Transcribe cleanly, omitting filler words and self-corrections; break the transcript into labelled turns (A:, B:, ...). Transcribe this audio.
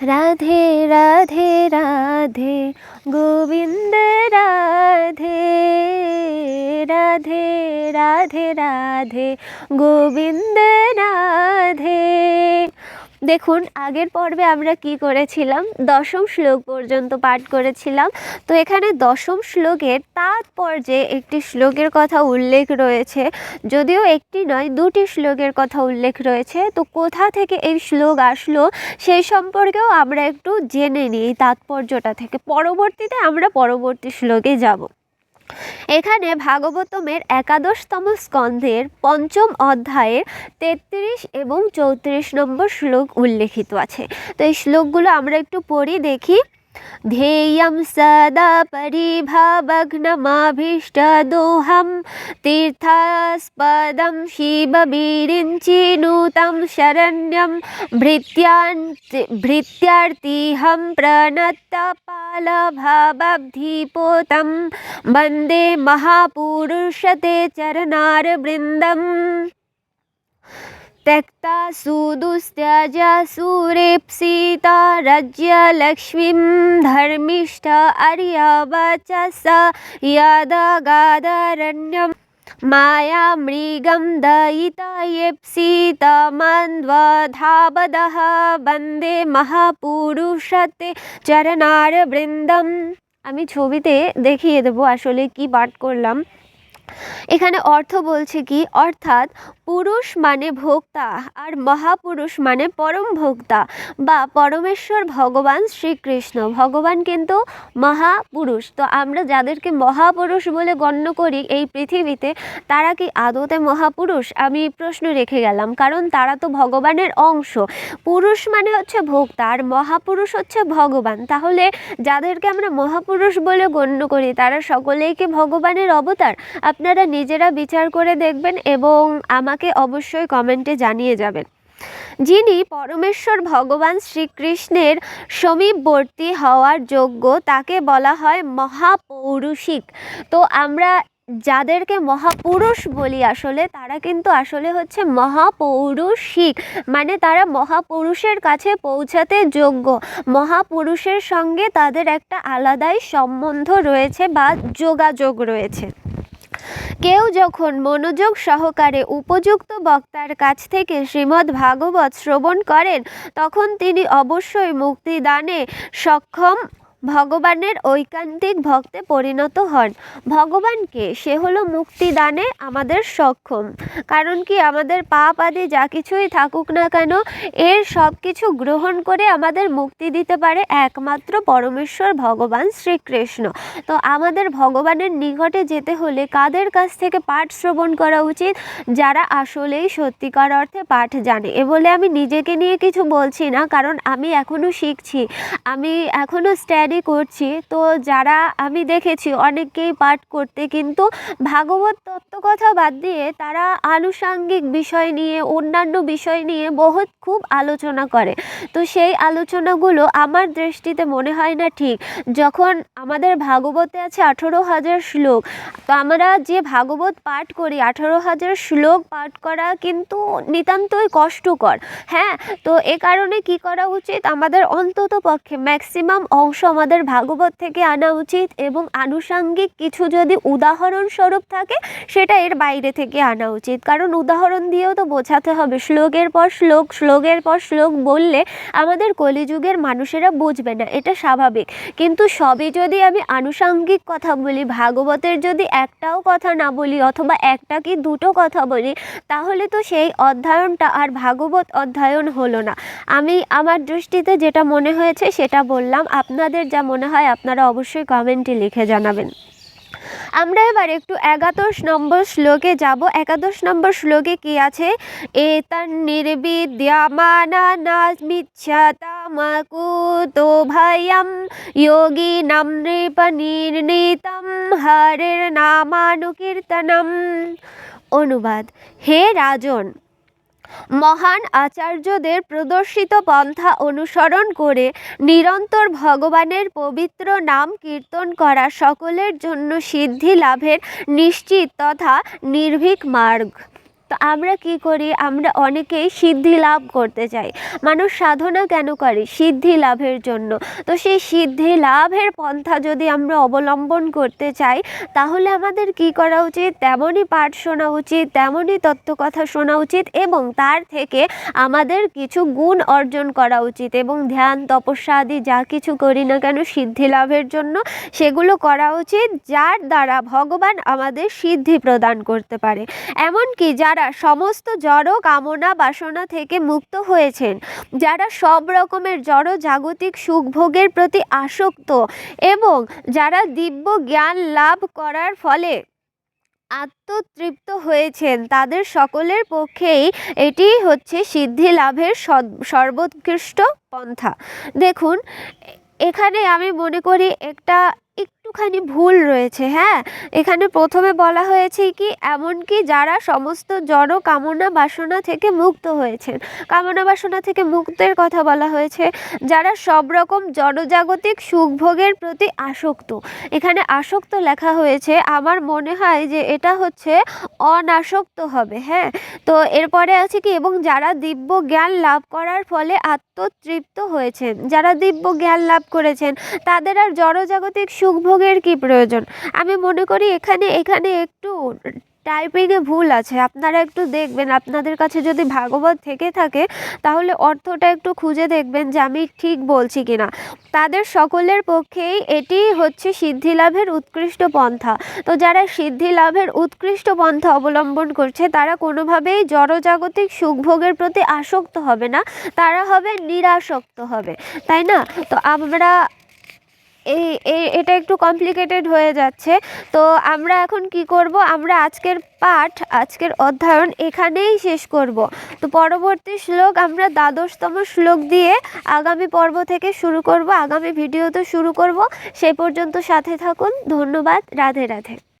A: রাধে রাধে রাধে গোবিন্দ রাধে রাধে রাধে রাধে গোবিন্দ রাধে। দেখুন আগের পর্বে আমরা কি করেছিলাম, দশম শ্লোক পর্যন্ত পাঠ করেছিলাম। তো এখানে দশম শ্লোকের তাৎপর্যে একটি শ্লোকের কথা উল্লেখ রয়েছে, যদিও একটি নয় দুটি শ্লোকের কথা উল্লেখ রয়েছে। তো কোথা থেকে এই শ্লোক আসলো সেই সম্পর্কেও আমরা একটু জেনে নিই তাৎপর্যটা থেকে, পরবর্তীতে আমরা পরবর্তী শ্লোকে যাব। এখানে ভাগবতমের একাদশতম স্কন্ধের পঞ্চম অধ্যায়ের 33 এবং 34 নম্বর শ্লোক উল্লেখিত আছে। তো এই শ্লোকগুলো আমরা একটু পড়ি দেখি। ध्येयं सदा परिभावग्नमभीष्टदोहं तीर्थास्पदं शिवविरिञ्चिनुतं शरण्यं भृत्यार्तिहं प्रणतपालभवद्धिपोतं वन्दे महापुरुषते चरणारविन्दम्। त्यक्ता सुदुस्त्यजा सुरेप्सिता राज्यलक्ष्मीं धर्मिष्ठ आर्यवचस यदगादरण्यं मायामृगं दयिता येप्सितमन्वधावदः वन्दे महापुरुषते চরণারবৃন্দম। আমি ছবিতে দেখিয়ে দেবো আসলে কি পাঠ করলাম। এখানে অর্থ বলছে কি, অর্থাৎ পুরুষ মানে ভোক্তা আর মহাপুরুষ মানে পরম ভোক্তা বা পরমেশ্বর ভগবান শ্রীকৃষ্ণ। ভগবান কিন্তু মহাপুরুষ। তো আমরা যাদেরকে মহাপুরুষ বলে গণ্য করি এই পৃথিবীতে, তারা কি আদতে মহাপুরুষ? আমি প্রশ্ন রেখে গেলাম, কারণ তারা তো ভগবানের অংশ। পুরুষ মানে হচ্ছে ভোক্তা আর মহাপুরুষ হচ্ছে ভগবান। তাহলে যাদেরকে আমরা মহাপুরুষ বলে গণ্য করি তারা সকলেই কি ভগবানের অবতার? আপনারা নিজেরা বিচার করে দেখবেন এবং আমাকে অবশ্যই কমেন্টে জানিয়ে যাবেন। যিনি পরমেশ্বর ভগবান শ্রীকৃষ্ণের সমীপবর্তী হওয়ার যোগ্য তাকে বলা হয় মহাপৌরুষিক। তো আমরা যাদেরকে মহাপুরুষ বলি আসলে তারা কিন্তু আসলে হচ্ছে মহাপৌরুষিক, মানে তারা মহাপুরুষের কাছে পৌঁছাতে যোগ্য। মহাপুরুষের সঙ্গে তাদের একটা আলাদাই সম্বন্ধ রয়েছে বা যোগাযোগ রয়েছে। কেউ যখন মনোযোগ সহকারে উপযুক্ত বক্তার কাছ থেকে শ্রীমদ্ ভাগবত শ্রবণ করেন তখন তিনি অবশ্যই মুক্তিদানে সক্ষম ভগবানের ঐকান্তিক ভক্তে পরিণত হন। ভগবানকে সে হলো মুক্তিদানে আমাদের সক্ষম। কারণ কি, আমাদের পাপ আদি যা কিছুই থাকুক না কেন এর সব কিছু গ্রহণ করে আমাদের মুক্তি দিতে পারে একমাত্র পরমেশ্বর ভগবান শ্রীকৃষ্ণ। তো আমাদের ভগবানের নিকটে যেতে হলে কাদের কাছ থেকে পাঠ শ্রবণ করা উচিত? যারা আসলেই সত্যিকার অর্থে পাঠ জানে। এ বলে আমি নিজেকে নিয়ে কিছু বলছি না, কারণ আমি এখনও শিখছি, আমি এখনও স্টাডি করছি। তো যারা আমি দেখেছি অনেককেই পাঠ করতে, কিন্তু ভাগবত তত্ত্ব কথা বাদ দিয়ে তারা আনুষাঙ্গিক বিষয় নিয়ে অন্যান্য বিষয় নিয়ে বহুত খুব আলোচনা করে। তো সেই আলোচনাগুলো আমার দৃষ্টিতে মনে হয় না ঠিক। যখন আমাদের ভাগবতে আছে 18,000 শ্লোক, তো আমরা যে ভাগবত পাঠ করি 18,000 শ্লোক পাঠ করা কিন্তু নিতান্তই কষ্টকর। হ্যাঁ, তো এ কারণে কি করা উচিত, আমাদের অন্তত পক্ষে ম্যাক্সিমাম অংশ আমাদের ভাগবত থেকে আনা উচিত এবং আনুষাঙ্গিক কিছু যদি উদাহরণস্বরূপ থাকে সেটা এর বাইরে থেকে আনা উচিত। কারণ উদাহরণ দিয়েও তো বোঝাতে হবে, শ্লোকের পর শ্লোক শ্লোকের পর শ্লোক বললে আমাদের কলিযুগের মানুষেরা বুঝবে না, এটা স্বাভাবিক। কিন্তু সবই যদি আমি আনুষাঙ্গিক কথা বলি, ভাগবতের যদি একটাও কথা না বলি অথবা একটা কি দুটো কথা বলি, তাহলে তো সেই অধ্যয়নটা আর ভাগবত অধ্যয়ন হলো না। আমি আমার দৃষ্টিতে যেটা মনে হয়েছে সেটা বললাম। আপনাদের যা মনে হয় আপনারা অবশ্যই কমেন্টে লিখে জানাবেন। আমরা এবার একটু 11 নম্বর শ্লোকে যাব। 11 নম্বর শ্লোকে কি আছে? এতন নির্বিদ্যমানানামিচ্ছাতামকুতো ভয়ম যোগিনাম নৃপনির্ণীতম হরের নামানুকীর্তনম। অনুবাদ: হে রাজন, মহান আচার্যদের প্রদর্শিত পন্থা অনুসরণ করে নিরন্তর ভগবানের পবিত্র নাম কীর্তন করা সকলের জন্য সিদ্ধি লাভের নিশ্চিত তথা নির্ভীক মার্গ। তো আমরা কি করি, আমরা অনেকেই সিদ্ধি লাভ করতে চাই। মানুষ সাধনা কেন করে? সিদ্ধি লাভের জন্য। তো সেই সিদ্ধি লাভের পন্থা যদি আমরা অবলম্বন করতে চাই, তাহলে আমাদের কি করা উচিত? তেমনই পাঠ শোনা উচিত, তেমনই তত্ত্বকথা শোনা উচিত, এবং তার থেকে আমাদের কিছু গুণ অর্জন করা উচিত, এবং ধ্যান তপস্যা আদি যা কিছু করি না কেন সিদ্ধি লাভের জন্য, সেগুলো করা উচিত যার দ্বারা ভগবান আমাদের সিদ্ধি প্রদান করতে পারে। এমনকি যারা সমস্ত জড় কামনা বাসনা থেকে মুক্ত হয়েছেন, যারা সব রকমের জড় জাগতিক সুখভোগের প্রতি আসক্ত, এবং যারা দিব্য জ্ঞান লাভ করার ফলে আত্মতৃপ্ত হয়েছেন, তাদের সকলের পক্ষেই এটি হচ্ছে সিদ্ধি লাভের সর্বোৎকৃষ্ট পন্থা। দেখুন, এখানে আমি মনে করি একটুখানি ভুল রয়েছে। হ্যাঁ, এখানে প্রথমে বলা হয়েছে কি, এমনকি যারা সমস্ত জড় কামনা বাসনা থেকে মুক্ত হয়েছেন। কামনা বাসনা থেকে মুক্তের কথা বলা হয়েছে, যারা সব রকম জড়জাগতিক সুখভোগের প্রতি আসক্ত। এখানে আসক্ত লেখা হয়েছে, আমার মনে হয় যে এটা হচ্ছে অনাসক্ত হবে। হ্যাঁ, তো এরপরে আছে কি, এবং যারা দিব্য জ্ঞান লাভ করার ফলে আত্মতৃপ্ত হয়েছেন। যারা দিব্য জ্ঞান লাভ করেছেন, তাদের আর জড়জাগতিক সুখভোগের কি প্রয়োজন? আমি মনে করি এখানে একটু টাইপিংয়ে ভুল আছে। আপনারা একটু দেখবেন, আপনাদের কাছে যদি ভাগবত থেকে থাকে তাহলে অর্থটা একটু খুঁজে দেখবেন যে আমি ঠিক বলছি কিনা। তাদের সকলের পক্ষেই এটি হচ্ছে সিদ্ধি লাভের উৎকৃষ্ট পন্থা। তো যারা সিদ্ধি লাভের উৎকৃষ্ট পন্থা অবলম্বন করছে, তারা কোনোভাবেই জড়জাগতিক সুখভোগের প্রতি আসক্ত হবে না, তারা হবে নিরাসক্ত হবে, তাই না? তো আমরা এটা একটু কমপ্লিকেটেড হয়ে যাচ্ছে। তো আমরা এখন কি করব, আমরা আজকের অধ্যয়ন এখানেই শেষ করব। তো পরবর্তী শ্লোক আমরা দ্বাদশতম শ্লোক দিয়ে আগামী পর্ব থেকে শুরু করব, আগামী ভিডিওতে শুরু করব। সেই পর্যন্ত সাথে থাকুন। ধন্যবাদ। রাধে রাধে।